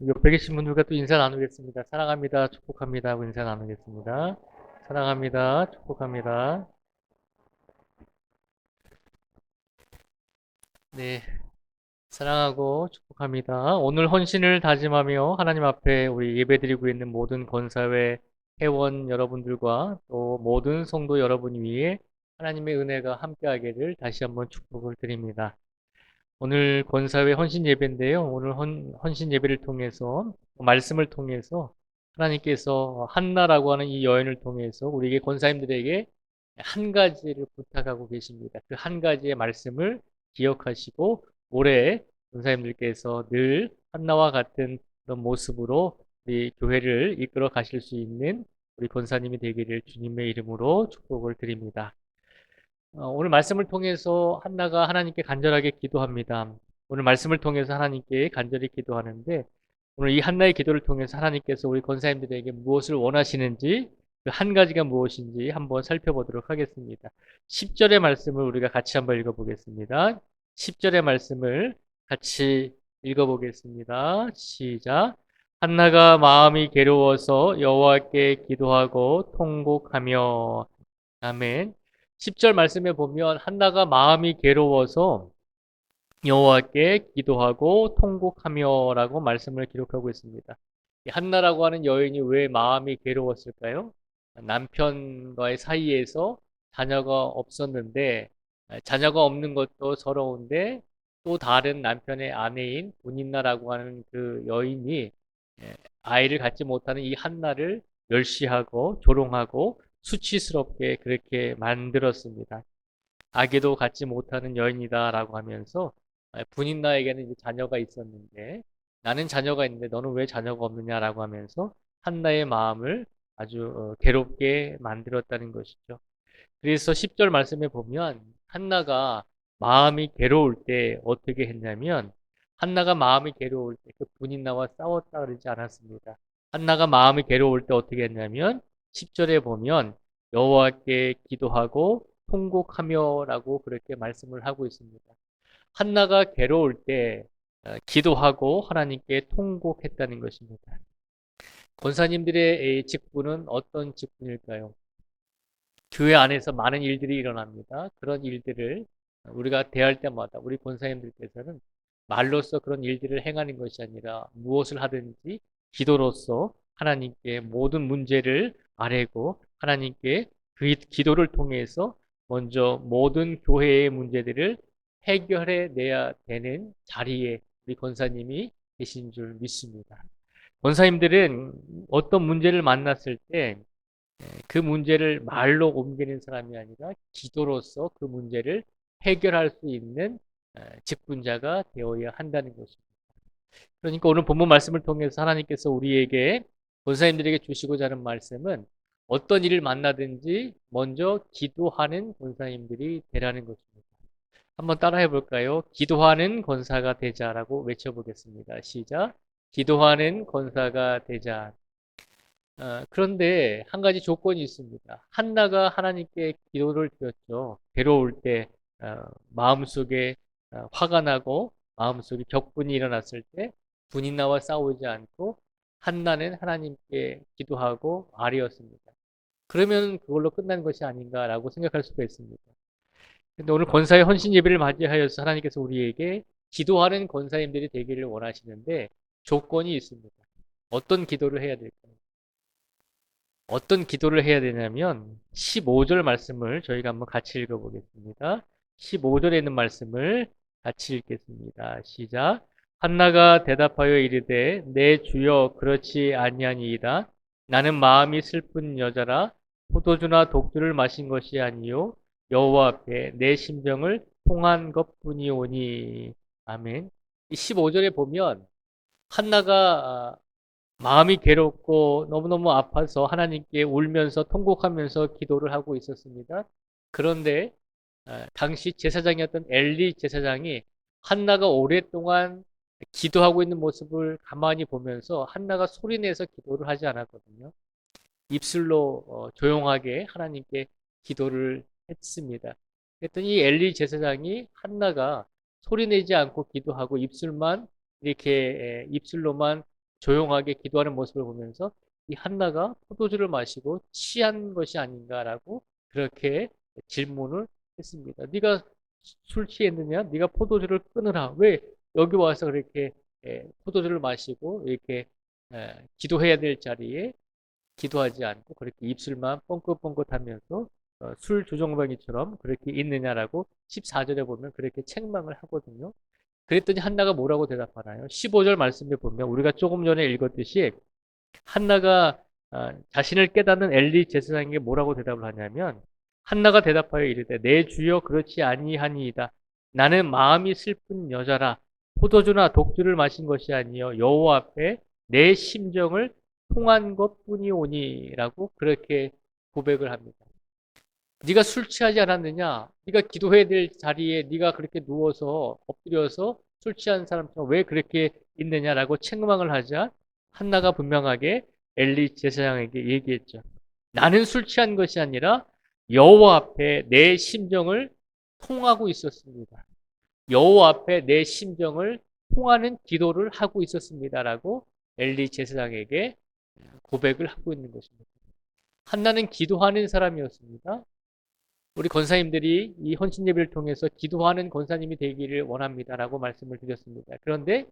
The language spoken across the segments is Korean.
옆에 계신 분들과 또 인사 나누겠습니다. 사랑합니다. 축복합니다 하고 인사 나누겠습니다. 사랑합니다. 축복합니다. 네, 사랑하고 축복합니다. 오늘 헌신을 다짐하며 하나님 앞에 우리 예배드리고 있는 모든 권사회 회원 여러분들과 또 모든 성도 여러분 위에 하나님의 은혜가 함께하기를 다시 한번 축복을 드립니다. 오늘 권사회 헌신 예배인데요. 오늘 헌신 예배를 통해서 말씀을 통해서 하나님께서 한나라고 하는 이 여인을 통해서 우리에게 권사님들에게 한 가지를 부탁하고 계십니다. 그 한 가지의 말씀을 기억하시고 올해 권사님들께서 늘 한나와 같은 그런 모습으로 우리 교회를 이끌어 가실 수 있는 우리 권사님이 되기를 주님의 이름으로 축복을 드립니다. 오늘 말씀을 통해서 한나가 하나님께 간절하게 기도합니다. 오늘 말씀을 통해서 하나님께 간절히 기도하는데 오늘 이 한나의 기도를 통해서 하나님께서 우리 권사님들에게 무엇을 원하시는지 그 한 가지가 무엇인지 한번 살펴보도록 하겠습니다. 10절의 말씀을 우리가 같이 한번 읽어보겠습니다. 10절의 말씀을 같이 읽어보겠습니다. 시작. 한나가 마음이 괴로워서 여호와께 기도하고 통곡하며 아멘. 10절 말씀에 보면 한나가 마음이 괴로워서 여호와께 기도하고 통곡하며라고 말씀을 기록하고 있습니다. 한나라고 하는 여인이 왜 마음이 괴로웠을까요? 남편과의 사이에서 자녀가 없었는데 자녀가 없는 것도 서러운데 또 다른 남편의 아내인 분인나라고 하는 그 여인이 아이를 갖지 못하는 이 한나를 멸시하고 조롱하고 수치스럽게 그렇게 만들었습니다. 아기도 갖지 못하는 여인이다라고 하면서 분인나에게는 이제 자녀가 있었는데 나는 자녀가 있는데 너는 왜 자녀가 없느냐라고 하면서 한나의 마음을 아주 괴롭게 만들었다는 것이죠. 그래서 10절 말씀에 보면 한나가 마음이 괴로울 때 어떻게 했냐면 한나가 마음이 괴로울 때 그 분인나와 싸웠다 그러지 않았습니다. 한나가 마음이 괴로울 때 어떻게 했냐면 10절에 보면 여호와께 기도하고 통곡하며라고 그렇게 말씀을 하고 있습니다. 한나가 괴로울 때 기도하고 하나님께 통곡했다는 것입니다. 권사님들의 직분은 어떤 직분일까요? 교회 안에서 많은 일들이 일어납니다. 그런 일들을 우리가 대할 때마다 우리 권사님들께서는 말로써 그런 일들을 행하는 것이 아니라 무엇을 하든지 기도로서 하나님께 모든 문제를 아뢰고 하나님께 그 기도를 통해서 먼저 모든 교회의 문제들을 해결해 내야 되는 자리에 우리 권사님이 계신 줄 믿습니다. 권사님들은 어떤 문제를 만났을 때 그 문제를 말로 옮기는 사람이 아니라 기도로서 그 문제를 해결할 수 있는 직분자가 되어야 한다는 것입니다. 그러니까 오늘 본문 말씀을 통해서 하나님께서 우리에게 권사님들에게 주시고자 하는 말씀은 어떤 일을 만나든지 먼저 기도하는 권사님들이 되라는 것입니다. 한번 따라해 볼까요? 기도하는 권사가 되자라고 외쳐보겠습니다. 시작. 기도하는 권사가 되자. 그런데 한 가지 조건이 있습니다. 한나가 하나님께 기도를 드렸죠. 괴로울 때, 마음속에 화가 나고 마음속에 격분이 일어났을 때 분인나와 싸우지 않고 한나는 하나님께 기도하고 아뢰었습니다. 그러면 그걸로 끝난 것이 아닌가라고 생각할 수가 있습니다. 근데 오늘 권사의 헌신 예배를 맞이하여서 하나님께서 우리에게 기도하는 권사님들이 되기를 원하시는데 조건이 있습니다. 어떤 기도를 해야 될까요? 어떤 기도를 해야 되냐면 15절 말씀을 저희가 한번 같이 읽어보겠습니다. 15절에 있는 말씀을 같이 읽겠습니다. 시작. 한나가 대답하여 이르되 내 주여 그렇지 아니하니이다. 나는 마음이 슬픈 여자라 포도주나 독주를 마신 것이 아니요 여호와 앞에 내 심정을 통한 것뿐이오니. 아멘. 15절에 보면 한나가 마음이 괴롭고 너무너무 아파서 하나님께 울면서 통곡하면서 기도를 하고 있었습니다. 그런데 당시 제사장이었던 엘리 제사장이 한나가 오랫동안 기도하고 있는 모습을 가만히 보면서 한나가 소리내서 기도를 하지 않았거든요. 입술로 조용하게 하나님께 기도를 했습니다. 그랬더니 이 엘리 제사장이 한나가 소리내지 않고 기도하고 입술만 이렇게 입술로만 조용하게 기도하는 모습을 보면서 이 한나가 포도주를 마시고 취한 것이 아닌가라고 그렇게 질문을 했습니다. 네가 술 취했느냐? 네가 포도주를 끊으라. 왜 여기 와서 그렇게 포도주를 마시고 이렇게 기도해야 될 자리에 기도하지 않고 그렇게 입술만 뻥긋뻥긋하면서 술 조종뱅이처럼 그렇게 있느냐라고 14절에 보면 그렇게 책망을 하거든요. 그랬더니 한나가 뭐라고 대답하나요? 15절 말씀에 보면 우리가 조금 전에 읽었듯이 한나가 자신을 깨닫는 엘리 제사장에게 뭐라고 대답을 하냐면 한나가 대답하여 이르되 내 주여 그렇지 아니하니이다. 나는 마음이 슬픈 여자라 포도주나 독주를 마신 것이 아니요 여호와 앞에 내 심정을 통한 것뿐이오니라고 그렇게 고백을 합니다. 네가 술 취하지 않았느냐? 네가 기도해야 될 자리에 네가 그렇게 누워서 엎드려서 술 취한 사람처럼 왜 그렇게 있느냐라고 책망을 하자 한나가 분명하게 엘리 제사장에게 얘기했죠. 나는 술 취한 것이 아니라 여호와 앞에 내 심정을 통하고 있었습니다. 여호와 앞에 내 심정을 통하는 기도를 하고 있었습니다라고 엘리 제사장에게 고백을 하고 있는 것입니다. 한나는 기도하는 사람이었습니다. 우리 권사님들이 이 헌신 예배를 통해서 기도하는 권사님이 되기를 원합니다라고 말씀을 드렸습니다. 그런데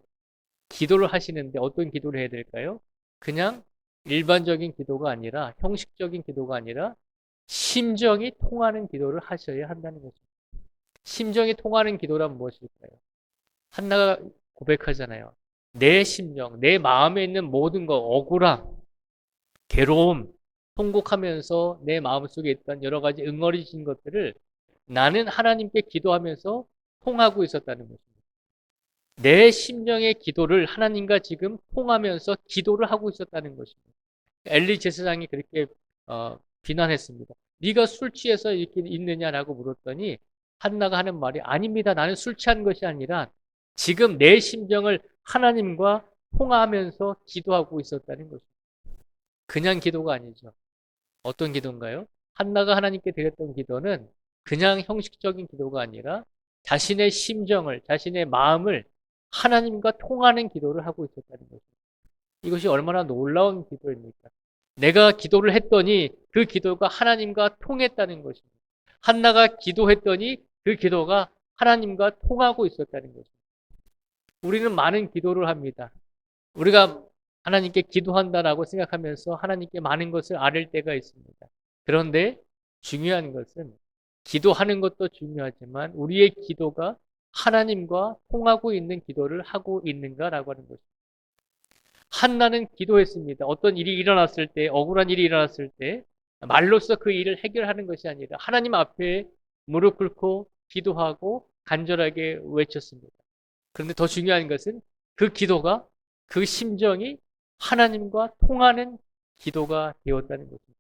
기도를 하시는데 어떤 기도를 해야 될까요? 그냥 일반적인 기도가 아니라 형식적인 기도가 아니라 심정이 통하는 기도를 하셔야 한다는 것입니다. 심정이 통하는 기도란 무엇일까요? 한나가 고백하잖아요. 내 심정, 내 마음에 있는 모든 것, 억울함, 괴로움, 통곡하면서 내 마음속에 있던 여러 가지 응어리진 것들을 나는 하나님께 기도하면서 통하고 있었다는 것입니다. 내 심령의 기도를 하나님과 지금 통하면서 기도를 하고 있었다는 것입니다. 엘리 제사장이 그렇게 비난했습니다. 네가 술 취해서 이렇게 있느냐라고 물었더니 한나가 하는 말이 아닙니다. 나는 술 취한 것이 아니라 지금 내 심정을 하나님과 통하면서 기도하고 있었다는 것입니다. 그냥 기도가 아니죠. 어떤 기도인가요? 한나가 하나님께 드렸던 기도는 그냥 형식적인 기도가 아니라 자신의 심정을, 자신의 마음을 하나님과 통하는 기도를 하고 있었다는 것입니다. 이것이 얼마나 놀라운 기도입니까? 내가 기도를 했더니 그 기도가 하나님과 통했다는 것입니다. 한나가 기도했더니 그 기도가 하나님과 통하고 있었다는 것입니다. 우리는 많은 기도를 합니다. 우리가 하나님께 기도한다라고 생각하면서 하나님께 많은 것을 아뢰 때가 있습니다. 그런데 중요한 것은 기도하는 것도 중요하지만 우리의 기도가 하나님과 통하고 있는 기도를 하고 있는가라고 하는 것입니다. 한나는 기도했습니다. 어떤 일이 일어났을 때, 억울한 일이 일어났을 때 말로써 그 일을 해결하는 것이 아니라 하나님 앞에 무릎 꿇고 기도하고 간절하게 외쳤습니다. 그런데 더 중요한 것은 그 기도가 그 심정이 하나님과 통하는 기도가 되었다는 것입니다.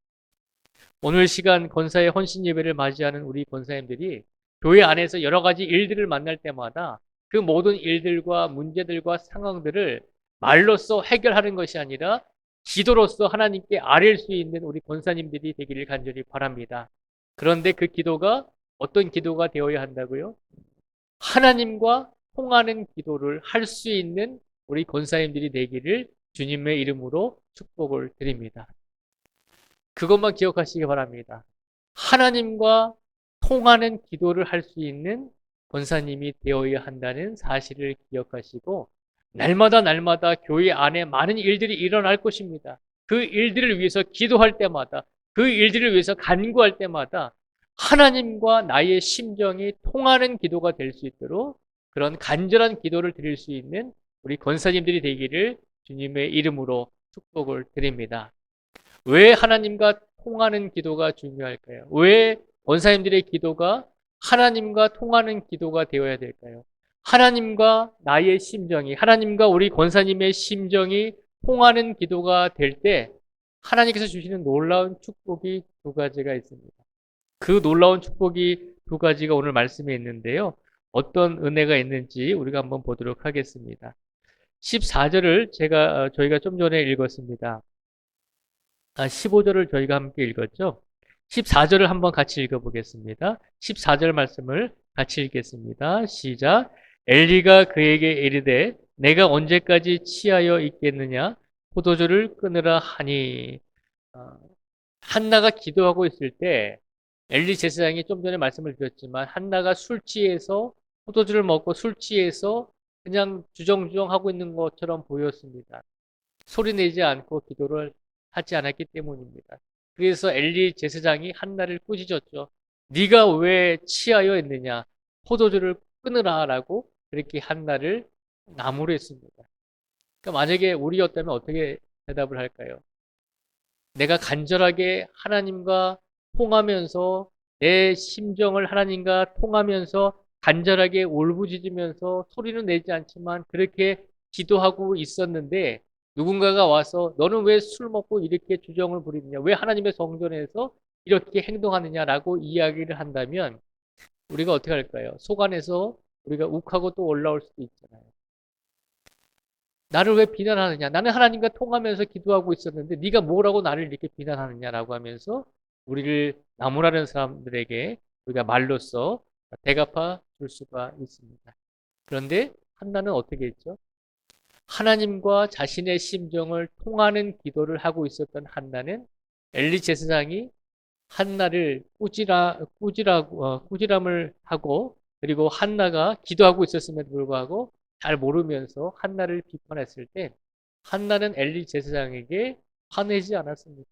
오늘 시간 권사의 헌신 예배를 맞이하는 우리 권사님들이 교회 안에서 여러 가지 일들을 만날 때마다 그 모든 일들과 문제들과 상황들을 말로써 해결하는 것이 아니라 기도로서 하나님께 아뢰 수 있는 우리 권사님들이 되기를 간절히 바랍니다. 그런데 그 기도가 어떤 기도가 되어야 한다고요? 하나님과 통하는 기도를 할 수 있는 우리 권사님들이 되기를 주님의 이름으로 축복을 드립니다. 그것만 기억하시기 바랍니다. 하나님과 통하는 기도를 할 수 있는 권사님이 되어야 한다는 사실을 기억하시고 날마다 교회 안에 많은 일들이 일어날 것입니다. 그 일들을 위해서 기도할 때마다 그 일들을 위해서 간구할 때마다 하나님과 나의 심정이 통하는 기도가 될 수 있도록 그런 간절한 기도를 드릴 수 있는 우리 권사님들이 되기를 주님의 이름으로 축복을 드립니다. 왜 하나님과 통하는 기도가 중요할까요? 왜 권사님들의 기도가 하나님과 통하는 기도가 되어야 될까요? 하나님과 나의 심정이, 하나님과 우리 권사님의 심정이 통하는 기도가 될 때 하나님께서 주시는 놀라운 축복이 두 가지가 있습니다. 그 놀라운 축복이 두 가지가 오늘 말씀에 있는데요. 어떤 은혜가 있는지 우리가 한번 보도록 하겠습니다. 14절을 저희가 좀 전에 읽었습니다. 15절을 저희가 함께 읽었죠. 14절을 한번 같이 읽어보겠습니다. 14절 말씀을 같이 읽겠습니다. 시작. 엘리가 그에게 이르되 내가 언제까지 취하여 있겠느냐? 포도주를 끊으라 하니. 어, 한나가 기도하고 있을 때 엘리 제사장이 좀 전에 말씀을 드렸지만 한나가 술 취해서 포도주를 먹고 술 취해서 그냥 주정주정 하고 있는 것처럼 보였습니다. 소리 내지 않고 기도를 하지 않았기 때문입니다. 그래서 엘리 제사장이 한나를 꾸짖었죠. 네가 왜 취하여 있느냐? 포도주를 끊으라라고 그렇게 한나를 나무랬습니다. 그러니까 만약에 우리였다면 어떻게 대답을 할까요? 내가 간절하게 하나님과 통하면서 내 심정을 하나님과 통하면서 간절하게 울부짖으면서 소리는 내지 않지만 그렇게 기도하고 있었는데 누군가가 와서 너는 왜 술 먹고 이렇게 주정을 부리느냐? 왜 하나님의 성전에서 이렇게 행동하느냐라고 이야기를 한다면 우리가 어떻게 할까요? 속 안에서 우리가 욱하고 또 올라올 수도 있잖아요. 나를 왜 비난하느냐? 나는 하나님과 통하면서 기도하고 있었는데 네가 뭐라고 나를 이렇게 비난하느냐라고 하면서 우리를 나무라는 사람들에게 우리가 말로써 대갚아 줄 수가 있습니다. 그런데 한나는 어떻게 했죠? 하나님과 자신의 심정을 통하는 기도를 하고 있었던 한나는 엘리 제사장이 한나를 꾸지람을 하고 그리고 한나가 기도하고 있었음에도 불구하고 잘 모르면서 한나를 비판했을 때 한나는 엘리 제사장에게 화내지 않았습니다.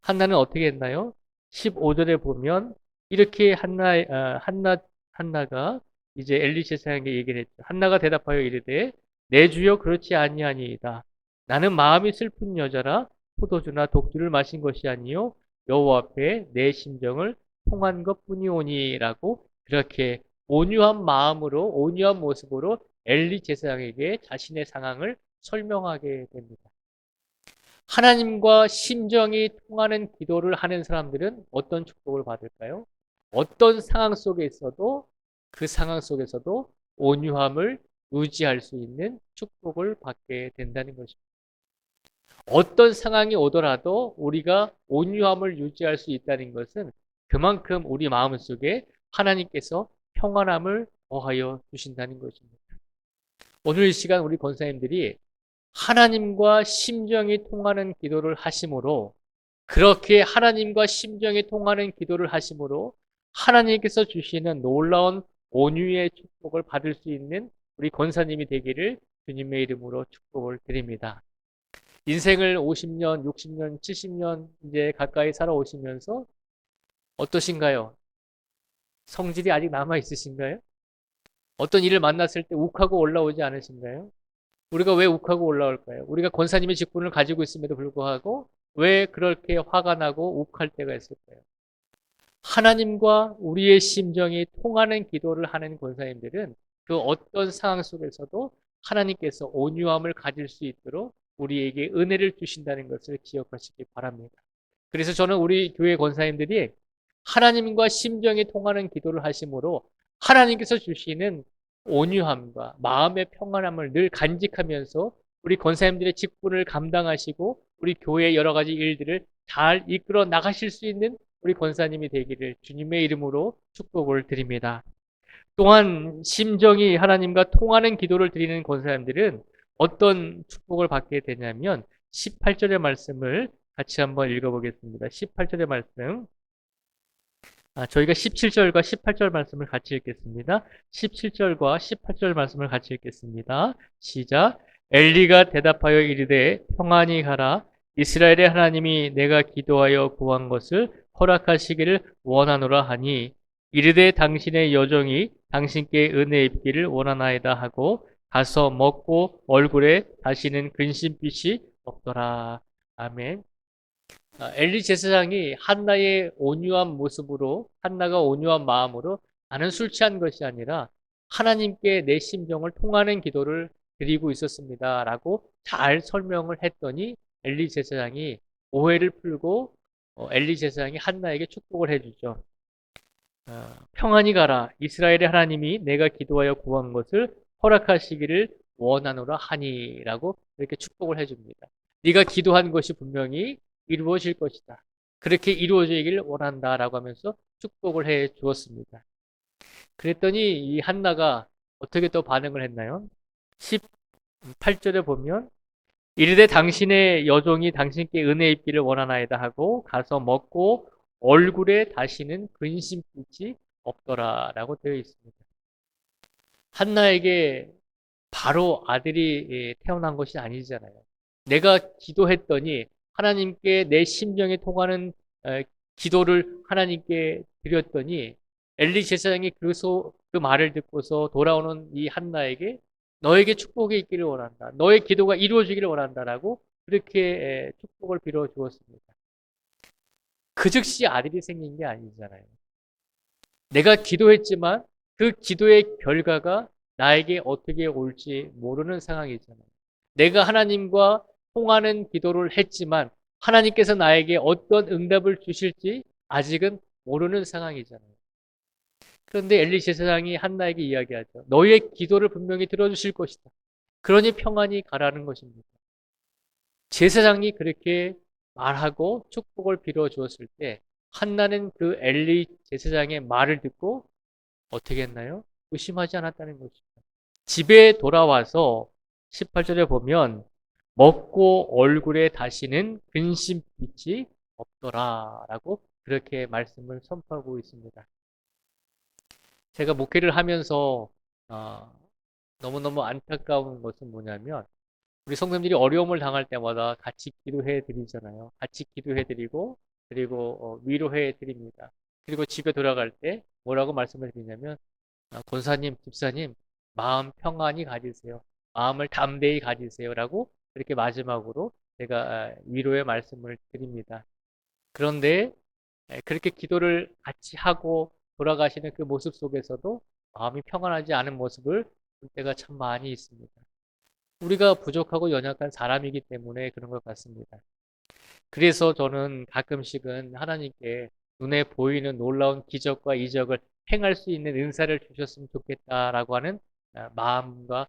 한나는 어떻게 했나요? 15절에 보면 이렇게 한나가 이제 엘리 제사장에게 얘기를 했죠. 한나가 대답하여 이르되 내 주여 그렇지 아니하니이다. 나는 마음이 슬픈 여자라 포도주나 독주를 마신 것이 아니요 여호와 앞에 내 심정을 통한 것뿐이오니라고 그렇게 온유한 마음으로 온유한 모습으로 엘리 제사장에게 자신의 상황을 설명하게 됩니다. 하나님과 심정이 통하는 기도를 하는 사람들은 어떤 축복을 받을까요? 어떤 상황 속에 있어도 그 상황 속에서도 온유함을 유지할 수 있는 축복을 받게 된다는 것입니다. 어떤 상황이 오더라도 우리가 온유함을 유지할 수 있다는 것은 그만큼 우리 마음속에 하나님께서 평안함을 더하여 주신다는 것입니다. 오늘 이 시간 우리 권사님들이 하나님과 심정이 통하는 기도를 하심으로 그렇게 하나님과 심정이 통하는 기도를 하심으로 하나님께서 주시는 놀라운 온유의 축복을 받을 수 있는 우리 권사님이 되기를 주님의 이름으로 축복을 드립니다. 인생을 50년, 60년, 70년 이제 가까이 살아오시면서 어떠신가요? 성질이 아직 남아 있으신가요? 어떤 일을 만났을 때 욱하고 올라오지 않으신가요? 우리가 왜 욱하고 올라올까요? 우리가 권사님의 직분을 가지고 있음에도 불구하고 왜 그렇게 화가 나고 욱할 때가 있을까요? 하나님과 우리의 심정이 통하는 기도를 하는 권사님들은 그 어떤 상황 속에서도 하나님께서 온유함을 가질 수 있도록 우리에게 은혜를 주신다는 것을 기억하시기 바랍니다. 그래서 저는 우리 교회 권사님들이 하나님과 심정이 통하는 기도를 하심으로 하나님께서 주시는 온유함과 마음의 평안함을 늘 간직하면서 우리 권사님들의 직분을 감당하시고 우리 교회의 여러 가지 일들을 잘 이끌어 나가실 수 있는 우리 권사님이 되기를 주님의 이름으로 축복을 드립니다. 또한 심정이 하나님과 통하는 기도를 드리는 권사님들은 어떤 축복을 받게 되냐면 18절의 말씀을 같이 한번 읽어보겠습니다. 18절의 말씀. 저희가 17절과 18절 말씀을 같이 읽겠습니다. 17절과 18절 말씀을 같이 읽겠습니다. 시작. 엘리가 대답하여 이르되 평안히 가라. 이스라엘의 하나님이 내가 기도하여 구한 것을 허락하시기를 원하노라 하니 이르되 당신의 여종이 당신께 은혜 입기를 원하나이다 하고 가서 먹고 얼굴에 다시는 근심빛이 없더라. 아멘. 엘리 제사장이 한나의 온유한 모습으로 한나가 온유한 마음으로 나는 술 취한 것이 아니라 하나님께 내 심정을 통하는 기도를 드리고 있었습니다. 라고 잘 설명을 했더니 엘리 제사장이 오해를 풀고 엘리 제사장이 한나에게 축복을 해주죠. 평안히 가라. 이스라엘의 하나님이 내가 기도하여 구한 것을 허락하시기를 원하노라 하니라고 이렇게 축복을 해줍니다. 네가 기도한 것이 분명히 이루어질 것이다. 그렇게 이루어지기를 원한다라고 하면서 축복을 해 주었습니다. 그랬더니 이 한나가 어떻게 또 반응을 했나요? 18절에 보면 이르되 당신의 여종이 당신께 은혜 입기를 원하나이다 하고 가서 먹고 얼굴에 다시는 근심빛이 없더라라고 되어 있습니다. 한나에게 바로 아들이 태어난 것이 아니잖아요. 내가 기도했더니 하나님께 내 심령에 통하는 기도를 하나님께 드렸더니 엘리 제사장이 그 말을 듣고서 돌아오는 이 한나에게 너에게 축복이 있기를 원한다. 너의 기도가 이루어지기를 원한다라고 그렇게 축복을 빌어 주었습니다. 그 즉시 아들이 생긴 게 아니잖아요. 내가 기도했지만 그 기도의 결과가 나에게 어떻게 올지 모르는 상황이잖아요. 내가 하나님과 통하는 기도를 했지만 하나님께서 나에게 어떤 응답을 주실지 아직은 모르는 상황이잖아요. 그런데 엘리 제사장이 한나에게 이야기하죠. 너의 기도를 분명히 들어주실 것이다. 그러니 평안히 가라는 것입니다. 제사장이 그렇게 말하고 축복을 빌어 주었을 때 한나는 그 엘리 제사장의 말을 듣고 어떻게 했나요? 의심하지 않았다는 것입니다. 집에 돌아와서 18절에 보면 먹고 얼굴에 다시는 근심빛이 없더라라고 그렇게 말씀을 선포하고 있습니다. 제가 목회를 하면서 너무너무 안타까운 것은 뭐냐면 우리 성도님들이 어려움을 당할 때마다 같이 기도해 드리잖아요. 같이 기도해 드리고 그리고 위로해 드립니다. 그리고 집에 돌아갈 때 뭐라고 말씀을 드리냐면 권사님, 집사님, 마음 평안히 가지세요. 마음을 담대히 가지세요라고 그렇게 마지막으로 제가 위로의 말씀을 드립니다. 그런데 그렇게 기도를 같이 하고 돌아가시는 그 모습 속에서도 마음이 평안하지 않은 모습을 볼 때가 참 많이 있습니다. 우리가 부족하고 연약한 사람이기 때문에 그런 것 같습니다. 그래서 저는 가끔씩은 하나님께 눈에 보이는 놀라운 기적과 이적을 행할 수 있는 은사를 주셨으면 좋겠다라고 하는 마음과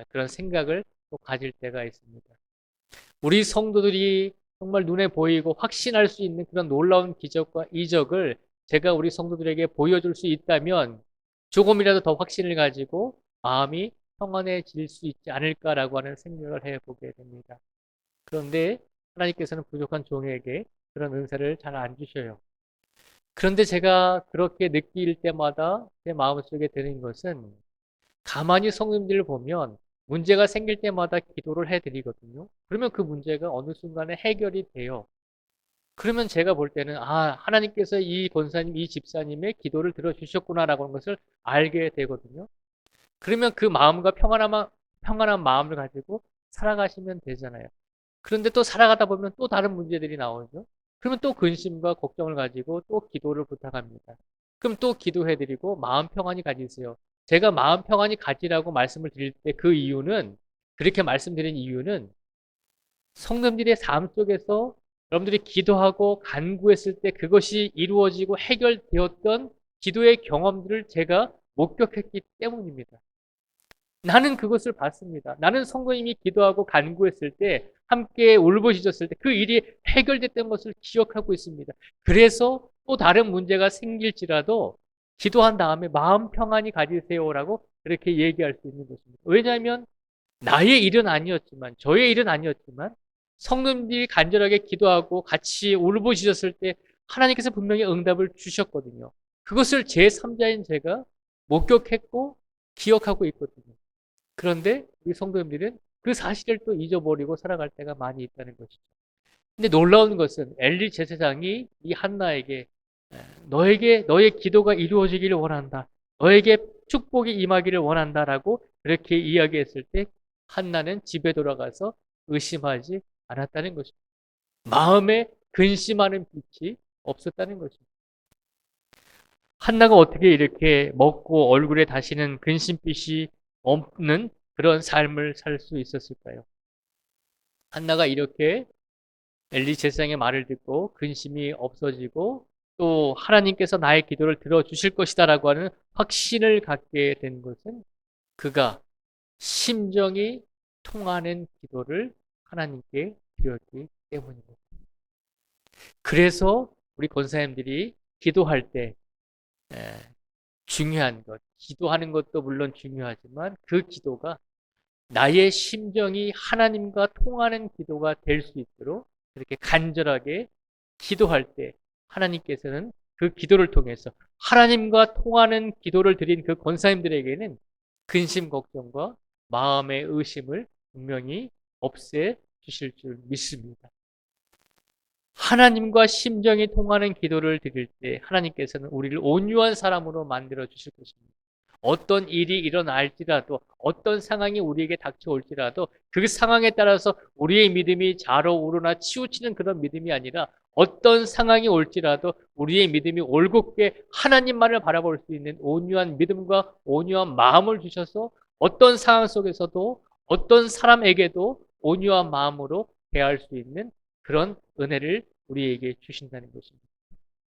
그런 생각을 또 가질 때가 있습니다. 우리 성도들이 정말 눈에 보이고 확신할 수 있는 그런 놀라운 기적과 이적을 제가 우리 성도들에게 보여줄 수 있다면 조금이라도 더 확신을 가지고 마음이 평안해질 수 있지 않을까라고 하는 생각을 해보게 됩니다. 그런데 하나님께서는 부족한 종에게 그런 은사를 잘 안 주셔요. 그런데 제가 그렇게 느낄 때마다 제 마음속에 드는 것은 가만히 성도님들을 보면 문제가 생길 때마다 기도를 해드리거든요. 그러면 그 문제가 어느 순간에 해결이 돼요. 그러면 제가 볼 때는 하나님께서 이 권사님, 이 집사님의 기도를 들어주셨구나라고 하는 것을 알게 되거든요. 그러면 그 마음과 평안한 마음을 가지고 살아가시면 되잖아요. 그런데 또 살아가다 보면 또 다른 문제들이 나오죠. 그러면 또 근심과 걱정을 가지고 또 기도를 부탁합니다. 그럼 또 기도해드리고 마음 평안히 가지세요. 제가 마음 평안히 가지라고 말씀을 드릴 때 그 이유는 그렇게 말씀드린 이유는 성도님들의 삶 속에서 여러분들이 기도하고 간구했을 때 그것이 이루어지고 해결되었던 기도의 경험들을 제가 목격했기 때문입니다. 나는 그것을 봤습니다. 나는 성도님이 기도하고 간구했을 때 함께 울부짖었을 때 그 일이 해결됐던 것을 기억하고 있습니다. 그래서 또 다른 문제가 생길지라도 기도한 다음에 마음 평안히 가지세요라고 그렇게 얘기할 수 있는 것입니다. 왜냐하면 나의 일은 아니었지만 저의 일은 아니었지만 성도님들이 간절하게 기도하고 같이 울부짖었을 때 하나님께서 분명히 응답을 주셨거든요. 그것을 제3자인 제가 목격했고 기억하고 있거든요. 그런데 우리 성도님들은 그 사실을 또 잊어버리고 살아갈 때가 많이 있다는 것이죠. 근데 놀라운 것은 엘리 제사장이 이 한나에게 너의 기도가 이루어지기를 원한다. 너에게 축복이 임하기를 원한다라고 그렇게 이야기했을 때 한나는 집에 돌아가서 의심하지 않았다는 것입니다. 마음에 근심하는 빛이 없었다는 것입니다. 한나가 어떻게 이렇게 먹고 얼굴에 다시는 근심빛이 없는 그런 삶을 살 수 있었을까요? 한나가 이렇게 엘리 제사장의 말을 듣고 근심이 없어지고 또 하나님께서 나의 기도를 들어주실 것이다라고 하는 확신을 갖게 된 것은 그가 심정이 통하는 기도를 하나님께 드렸기 때문입니다. 그래서 우리 권사님들이 기도할 때 중요한 것, 기도하는 것도 물론 중요하지만 그 기도가 나의 심정이 하나님과 통하는 기도가 될 수 있도록 그렇게 간절하게 기도할 때 하나님께서는 그 기도를 통해서 하나님과 통하는 기도를 드린 그 권사님들에게는 근심 걱정과 마음의 의심을 분명히 없애 주실 줄 믿습니다. 하나님과 심정이 통하는 기도를 드릴 때 하나님께서는 우리를 온유한 사람으로 만들어 주실 것입니다. 어떤 일이 일어날지라도 어떤 상황이 우리에게 닥쳐올지라도 그 상황에 따라서 우리의 믿음이 자로우르나 치우치는 그런 믿음이 아니라 어떤 상황이 올지라도 우리의 믿음이 올곧게 하나님만을 바라볼 수 있는 온유한 믿음과 온유한 마음을 주셔서 어떤 상황 속에서도 어떤 사람에게도 온유한 마음으로 대할 수 있는 그런 은혜를 우리에게 주신다는 것입니다.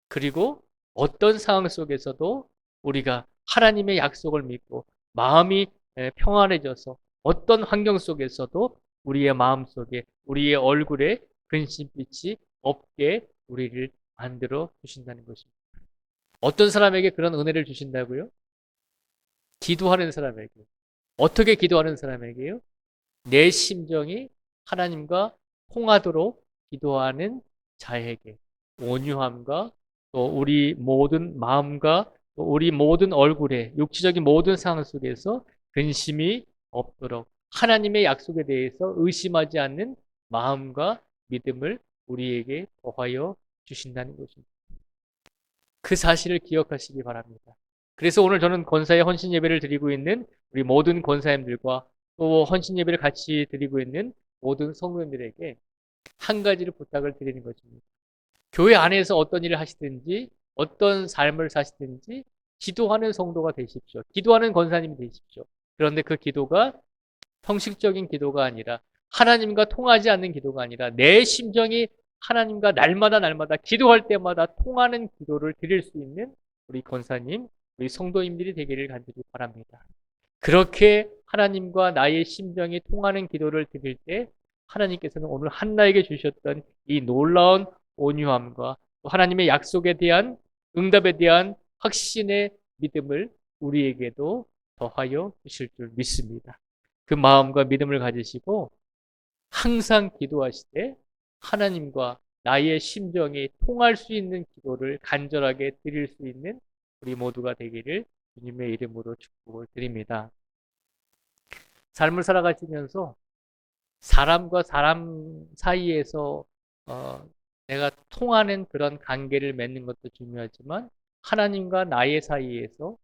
그리고 어떤 상황 속에서도 우리가 하나님의 약속을 믿고 마음이 평안해져서 어떤 환경 속에서도 우리의 마음 속에 우리의 얼굴에 근심빛이 없게 우리를 만들어 주신다는 것입니다. 어떤 사람에게 그런 은혜를 주신다고요? 기도하는 사람에게. 어떻게 기도하는 사람에게요? 내 심정이 하나님과 통하도록 기도하는 자에게 온유함과 또 우리 모든 마음과 또 우리 모든 얼굴에 육체적인 모든 상황 속에서 근심이 없도록 하나님의 약속에 대해서 의심하지 않는 마음과 믿음을 우리에게 더하여 주신다는 것입니다. 그 사실을 기억하시기 바랍니다. 그래서 오늘 저는 권사의 헌신 예배를 드리고 있는 우리 모든 권사님들과 또 헌신 예배를 같이 드리고 있는 모든 성도님들에게 한 가지를 부탁을 드리는 것입니다. 교회 안에서 어떤 일을 하시든지 어떤 삶을 사시든지 기도하는 성도가 되십시오. 기도하는 권사님이 되십시오. 그런데 그 기도가 형식적인 기도가 아니라 하나님과 통하지 않는 기도가 아니라 내 심정이 하나님과 날마다 기도할 때마다 통하는 기도를 드릴 수 있는 우리 권사님, 우리 성도님들이 되기를 간절히 바랍니다. 그렇게 하나님과 나의 심정이 통하는 기도를 드릴 때 하나님께서는 오늘 한나에게 주셨던 이 놀라운 온유함과 또 하나님의 약속에 대한 응답에 대한 확신의 믿음을 우리에게도 더하여 주실 줄 믿습니다. 그 마음과 믿음을 가지시고 항상 기도하실 때 하나님과 나의 심정이 통할 수 있는 기도를 간절하게 드릴 수 있는 우리 모두가 되기를 주님의 이름으로 축복을 드립니다. 삶을 살아가시면서 사람과 사람 사이에서 내가 통하는 그런 관계를 맺는 것도 중요하지만 하나님과 나의 사이에서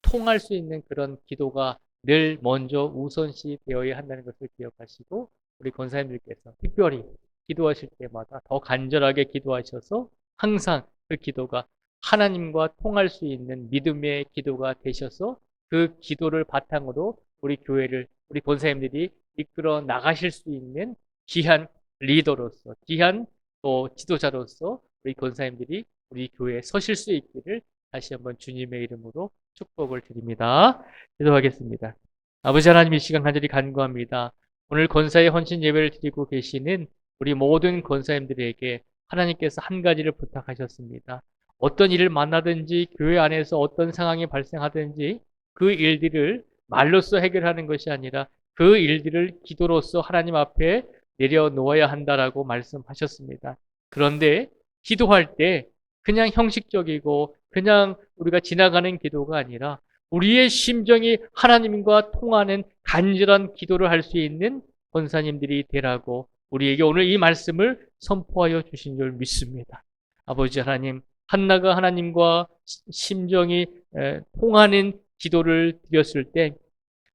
통할 수 있는 그런 기도가 늘 먼저 우선시 되어야 한다는 것을 기억하시고 우리 권사님들께서 특별히 기도하실 때마다 더 간절하게 기도하셔서 항상 그 기도가 하나님과 통할 수 있는 믿음의 기도가 되셔서 그 기도를 바탕으로 우리 교회를 우리 권사님들이 이끌어 나가실 수 있는 귀한 리더로서 귀한 또 지도자로서 우리 권사님들이 우리 교회에 서실 수 있기를 다시 한번 주님의 이름으로 축복을 드립니다. 기도하겠습니다. 아버지 하나님 이 시간 간절히 간구합니다. 오늘 권사의 헌신 예배를 드리고 계시는 우리 모든 권사님들에게 하나님께서 한 가지를 부탁하셨습니다. 어떤 일을 만나든지 교회 안에서 어떤 상황이 발생하든지 그 일들을 말로써 해결하는 것이 아니라 그 일들을 기도로서 하나님 앞에 내려놓아야 한다라고 말씀하셨습니다. 그런데 기도할 때 그냥 형식적이고 그냥 우리가 지나가는 기도가 아니라 우리의 심정이 하나님과 통하는 간절한 기도를 할 수 있는 권사님들이 되라고 우리에게 오늘 이 말씀을 선포하여 주신 줄 믿습니다. 아버지 하나님, 한나가 하나님과 심정이 통하는 기도를 드렸을 때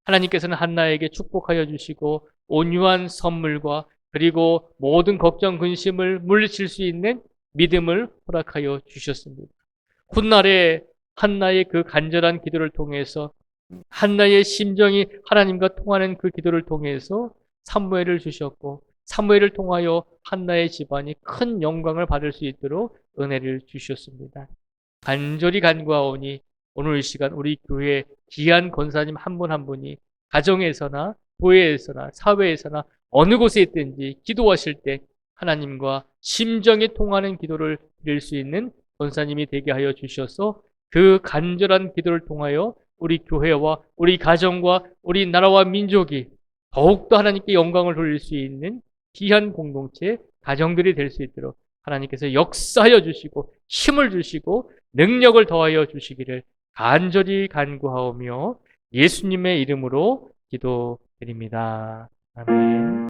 하나님께서는 한나에게 축복하여 주시고 온유한 선물과 그리고 모든 걱정 근심을 물리칠 수 있는 믿음을 허락하여 주셨습니다. 훗날에 한나의 그 간절한 기도를 통해서 한나의 심정이 하나님과 통하는 그 기도를 통해서 사무엘을 주셨고 사무엘을 통하여 한나의 집안이 큰 영광을 받을 수 있도록 은혜를 주셨습니다. 간절히 간구하오니 오늘 이 시간 우리 교회 귀한 권사님 한 분 한 분이 가정에서나 교회에서나 사회에서나 어느 곳에 있든지 기도하실 때 하나님과 심정이 통하는 기도를 드릴 수 있는 권사님이 되게 하여 주셔서 그 간절한 기도를 통하여 우리 교회와 우리 가정과 우리 나라와 민족이 더욱더 하나님께 영광을 돌릴 수 있는 귀한 공동체, 가정들이 될 수 있도록 하나님께서 역사하여 주시고 힘을 주시고 능력을 더하여 주시기를 간절히 간구하오며 예수님의 이름으로 기도드립니다. 아멘.